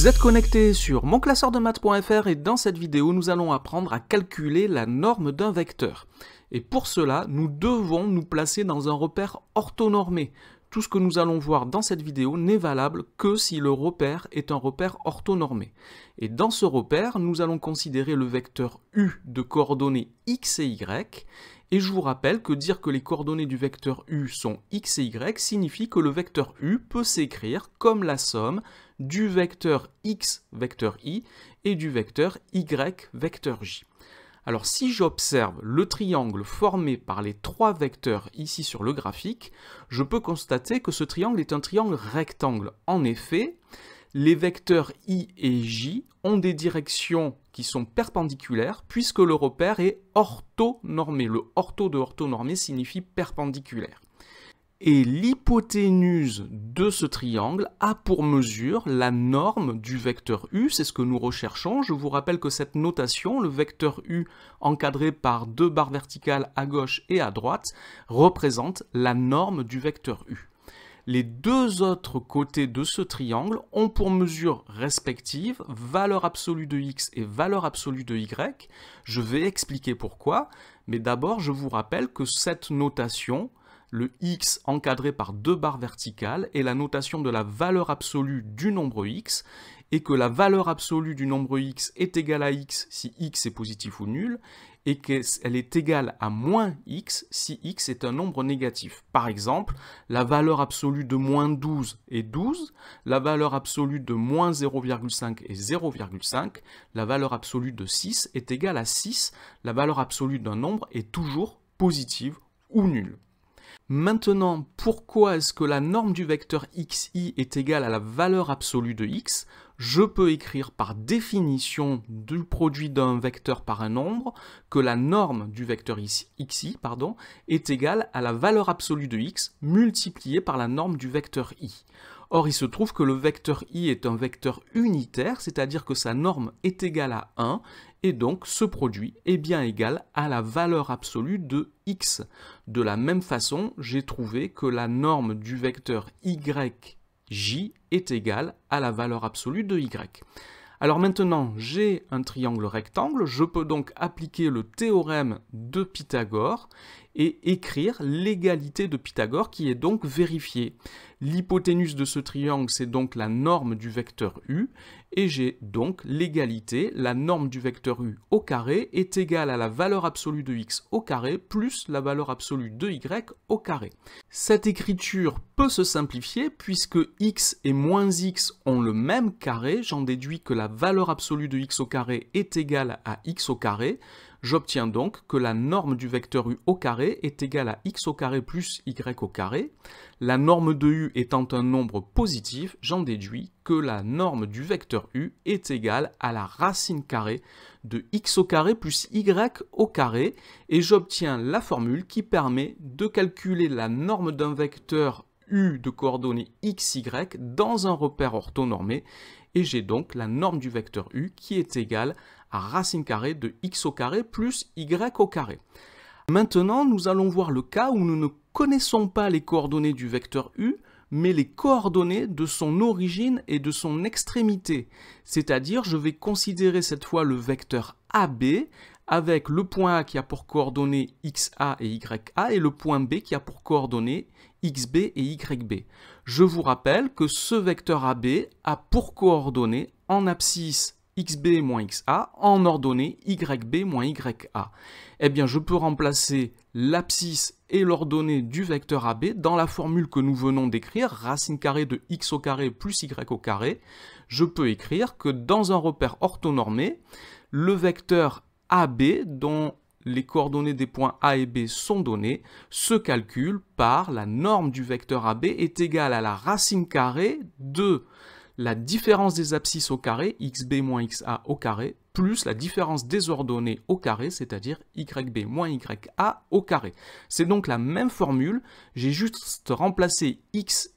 Vous êtes connecté sur monclasseurdemaths.fr et dans cette vidéo, nous allons apprendre à calculer la norme d'un vecteur. Et pour cela, nous devons nous placer dans un repère orthonormé. Tout ce que nous allons voir dans cette vidéo n'est valable que si le repère est un repère orthonormé. Et dans ce repère, nous allons considérer le vecteur u de coordonnées x et y. Et je vous rappelle que dire que les coordonnées du vecteur u sont x et y signifie que le vecteur u peut s'écrire comme la somme du vecteur x, vecteur i, et du vecteur y, vecteur j. Alors si j'observe le triangle formé par les trois vecteurs ici sur le graphique, je peux constater que ce triangle est un triangle rectangle. En effet, les vecteurs i et j ont des directions qui sont perpendiculaires puisque le repère est orthonormé. Le ortho de orthonormé signifie perpendiculaire. Et l'hypoténuse de ce triangle a pour mesure la norme du vecteur u, c'est ce que nous recherchons. Je vous rappelle que cette notation, le vecteur u encadré par deux barres verticales à gauche et à droite, représente la norme du vecteur u. Les deux autres côtés de ce triangle ont pour mesure respective valeur absolue de x et valeur absolue de y. Je vais expliquer pourquoi, mais d'abord je vous rappelle que cette notation, le x encadré par deux barres verticales, est la notation de la valeur absolue du nombre x, et que la valeur absolue du nombre x est égale à x si x est positif ou nul, et qu'elle est égale à moins x si x est un nombre négatif. Par exemple, la valeur absolue de moins 12 est 12, la valeur absolue de moins 0,5 est 0,5, la valeur absolue de 6 est égale à 6, la valeur absolue d'un nombre est toujours positive ou nulle. Maintenant, pourquoi est-ce que la norme du vecteur xi est égale à la valeur absolue de x? Je peux écrire par définition du produit d'un vecteur par un nombre que la norme du vecteur xi est égale à la valeur absolue de x multipliée par la norme du vecteur i. Or, il se trouve que le vecteur i est un vecteur unitaire, c'est-à-dire que sa norme est égale à 1, et donc ce produit est bien égal à la valeur absolue de x. De la même façon, j'ai trouvé que la norme du vecteur yj est égale à la valeur absolue de y. Alors maintenant, j'ai un triangle rectangle, je peux donc appliquer le théorème de Pythagore et écrire l'égalité de Pythagore qui est donc vérifiée. L'hypoténuse de ce triangle, c'est donc la norme du vecteur u, et j'ai donc l'égalité, la norme du vecteur u au carré est égale à la valeur absolue de x au carré plus la valeur absolue de y au carré. Cette écriture peut se simplifier puisque x et moins x ont le même carré, j'en déduis que la valeur absolue de x au carré est égale à x au carré. J'obtiens donc que la norme du vecteur u au carré est égale à x au carré plus y au carré. La norme de u étant un nombre positif, j'en déduis que la norme du vecteur u est égale à la racine carrée de x au carré plus y au carré. Et j'obtiens la formule qui permet de calculer la norme d'un vecteur u de coordonnées x, y dans un repère orthonormé. Et j'ai donc la norme du vecteur u qui est égale à racine carrée de x au carré plus y au carré. Maintenant, nous allons voir le cas où nous ne connaissons pas les coordonnées du vecteur u, mais les coordonnées de son origine et de son extrémité. C'est-à-dire, je vais considérer cette fois le vecteur AB avec le point A qui a pour coordonnées xa et ya et le point B qui a pour coordonnées xb et yb. Je vous rappelle que ce vecteur AB a pour coordonnées en abscisse xb moins xa, en ordonnée yb moins ya. Eh bien, je peux remplacer l'abscisse et l'ordonnée du vecteur AB dans la formule que nous venons d'écrire, racine carrée de x au carré plus y au carré. Je peux écrire que dans un repère orthonormé, le vecteur AB, dont les coordonnées des points A et B sont données, se calcule par la norme du vecteur AB est égale à la racine carrée de la différence des abscisses au carré, xb moins xa au carré, plus la différence des ordonnées au carré, c'est-à-dire yb moins ya au carré. C'est donc la même formule, j'ai juste remplacé x